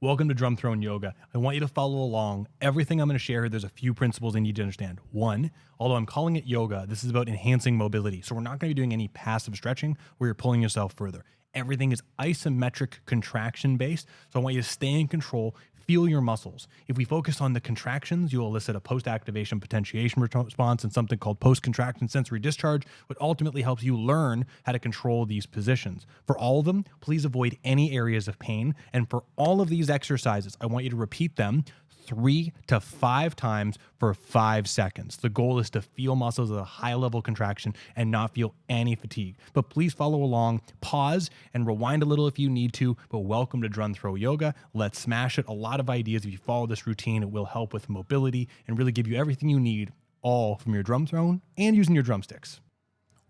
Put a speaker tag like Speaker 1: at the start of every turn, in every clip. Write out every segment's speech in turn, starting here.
Speaker 1: Welcome to Drum Throne Yoga. I want you to follow along. Everything I'm going to share here, there's a few principles I need to understand. One, although I'm calling it yoga, this is about enhancing mobility. So we're not going to be doing any passive stretching where you're pulling yourself further. Everything is isometric contraction based. So I want you to stay in control, feel your muscles. If we focus on the contractions, you'll elicit a post-activation potentiation response and something called post-contraction sensory discharge, which ultimately helps you learn how to control these positions. For all of them, please avoid any areas of pain. And for all of these exercises, I want you to repeat them 3 to 5 times for 5 seconds. The goal is to feel muscles at a high level contraction and not feel any fatigue. But please follow along, pause and rewind a little if you need to, but welcome to Drum Throw Yoga. Let's smash it. A lot of ideas. If you follow this routine, it will help with mobility and really give you everything you need, all from your drum throne and using your drumsticks.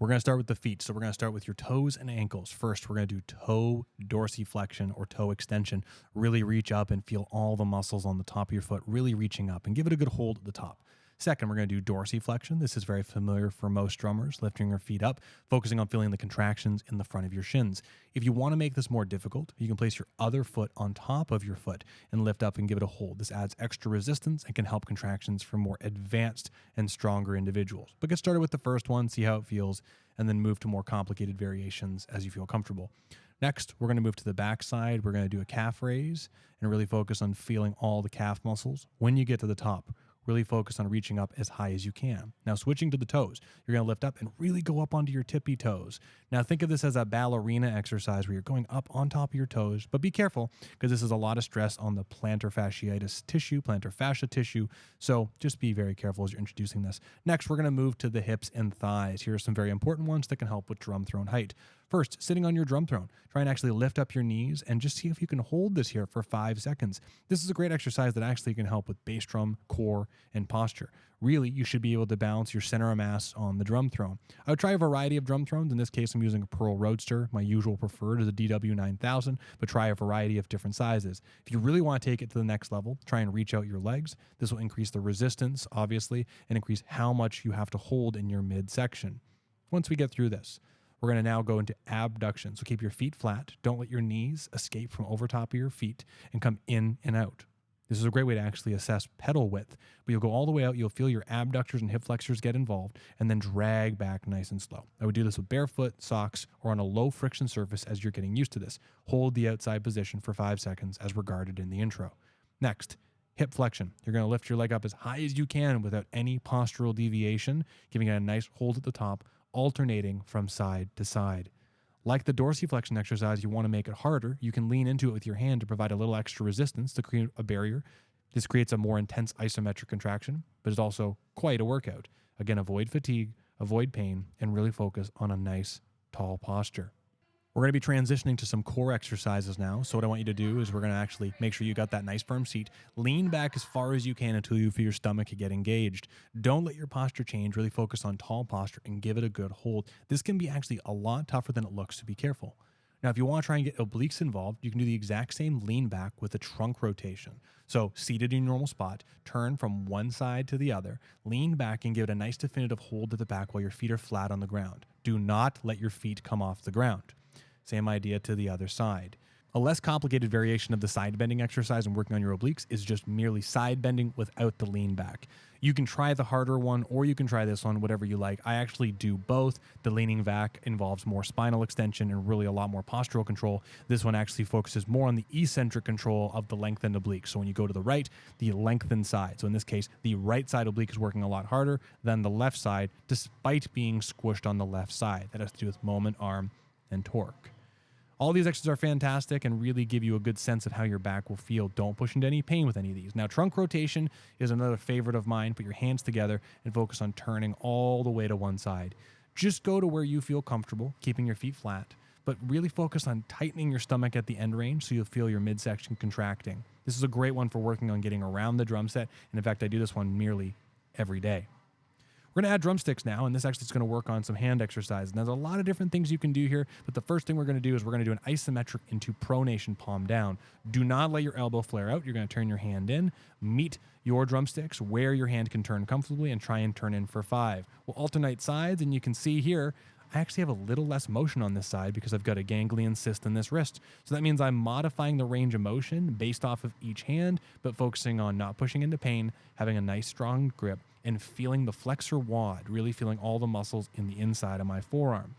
Speaker 1: We're going to start with the feet. So we're going to start with your toes and ankles. First, we're going to do toe dorsiflexion or toe extension. Really reach up and feel all the muscles on the top of your foot, really reaching up and give it a good hold at the top. Second, we're going to do dorsiflexion. This is very familiar for most drummers, lifting your feet up, focusing on feeling the contractions in the front of your shins. If you want to make this more difficult, you can place your other foot on top of your foot and lift up and give it a hold. This adds extra resistance and can help contractions for more advanced and stronger individuals. But get started with the first one, see how it feels, and then move to more complicated variations as you feel comfortable. Next, we're going to move to the back side. We're going to do a calf raise and really focus on feeling all the calf muscles. When you get to the top, really focus on reaching up as high as you can. Now, switching to the toes, you're going to lift up and really go up onto your tippy toes. Now, think of this as a ballerina exercise where you're going up on top of your toes, but be careful because this is a lot of stress on the plantar fasciitis tissue, plantar fascia tissue. So just be very careful as you're introducing this. Next, we're going to move to the hips and thighs. Here are some very important ones that can help with drum throne height. First, sitting on your drum throne, try and actually lift up your knees and just see if you can hold this here for 5 seconds. This is a great exercise that actually can help with bass drum, core, and posture. Really, you should be able to balance your center of mass on the drum throne. I would try a variety of drum thrones. In this case, I'm using a Pearl Roadster. My usual preferred is a DW9000, but try a variety of different sizes. If you really want to take it to the next level, try and reach out your legs. This will increase the resistance, obviously, and increase how much you have to hold in your midsection. Once we get through this, we're going to now go into abduction. So keep your feet flat. Don't let your knees escape from over top of your feet and come in and out. This is a great way to actually assess pedal width. But you'll go all the way out. You'll feel your abductors and hip flexors get involved and then drag back nice and slow. I would do this with barefoot, socks, or on a low friction surface as you're getting used to this. Hold the outside position for 5 seconds as regarded in the intro. Next, hip flexion. You're going to lift your leg up as high as you can without any postural deviation, giving it a nice hold at the top, alternating from side to side. Like the dorsiflexion exercise, you want to make it harder. You can lean into it with your hand to provide a little extra resistance to create a barrier. This creates a more intense isometric contraction, but is also quite a workout. Again, avoid fatigue, avoid pain, and really focus on a nice, tall posture. We're going to be transitioning to some core exercises now. So what I want you to do is we're going to actually make sure you got that nice firm seat. Lean back as far as you can until you feel your stomach get engaged. Don't let your posture change. Really focus on tall posture and give it a good hold. This can be actually a lot tougher than it looks, so be careful. Now, if you want to try and get obliques involved, you can do the exact same lean back with a trunk rotation. So seated in your normal spot, turn from one side to the other, lean back and give it a nice definitive hold to the back while your feet are flat on the ground. Do not let your feet come off the ground. Same idea to the other side. A less complicated variation of the side bending exercise and working on your obliques is just merely side bending without the lean back. You can try the harder one or you can try this one, whatever you like. I actually do both. The leaning back involves more spinal extension and really a lot more postural control. This one actually focuses more on the eccentric control of the lengthened oblique. So when you go to the right, the lengthened side. So in this case, the right side oblique is working a lot harder than the left side, despite being squished on the left side. That has to do with moment, arm, and torque. All these exercises are fantastic and really give you a good sense of how your back will feel. Don't push into any pain with any of these. Now, trunk rotation is another favorite of mine. Put your hands together and focus on turning all the way to one side. Just go to where you feel comfortable, keeping your feet flat, but really focus on tightening your stomach at the end range so you'll feel your midsection contracting. This is a great one for working on getting around the drum set. And in fact, I do this one nearly every day. We're going to add drumsticks now, and this actually is going to work on some hand exercises. And there's a lot of different things you can do here, but the first thing we're going to do is we're going to do an isometric into pronation, palm down. Do not let your elbow flare out. You're going to turn your hand in, meet your drumsticks where your hand can turn comfortably, and try and turn in for 5. We'll alternate sides, and you can see here, I actually have a little less motion on this side because I've got a ganglion cyst in this wrist. So that means I'm modifying the range of motion based off of each hand, but focusing on not pushing into pain, having a nice strong grip, and feeling the flexor wad, really feeling all the muscles in the inside of my forearm.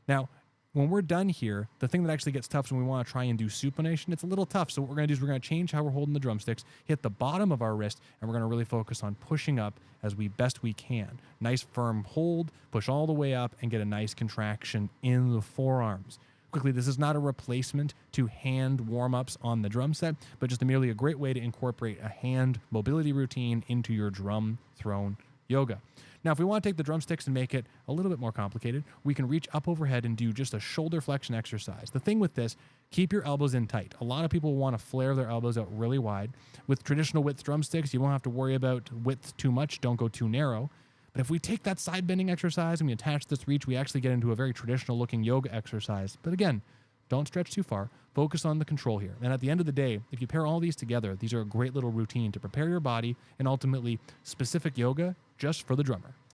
Speaker 1: Now, when we're done here, the thing that actually gets tough is when we want to try and do supination. It's a little tough. So what we're going to do is we're going to change how we're holding the drumsticks, hit the bottom of our wrist, and we're going to really focus on pushing up as best we can. Nice firm hold, push all the way up, and get a nice contraction in the forearms. Quickly, this is not a replacement to hand warm-ups on the drum set, but just merely a great way to incorporate a hand mobility routine into your drum throne yoga. Now, if we want to take the drumsticks and make it a little bit more complicated, we can reach up overhead and do just a shoulder flexion exercise. The thing with this, keep your elbows in tight. A lot of people want to flare their elbows out really wide. With traditional width drumsticks, you won't have to worry about width too much. Don't go too narrow. But if we take that side bending exercise and we attach this reach, we actually get into a very traditional looking yoga exercise. But again, don't stretch too far. Focus on the control here. And at the end of the day, if you pair all these together, these are a great little routine to prepare your body and ultimately specific yoga just for the drummer.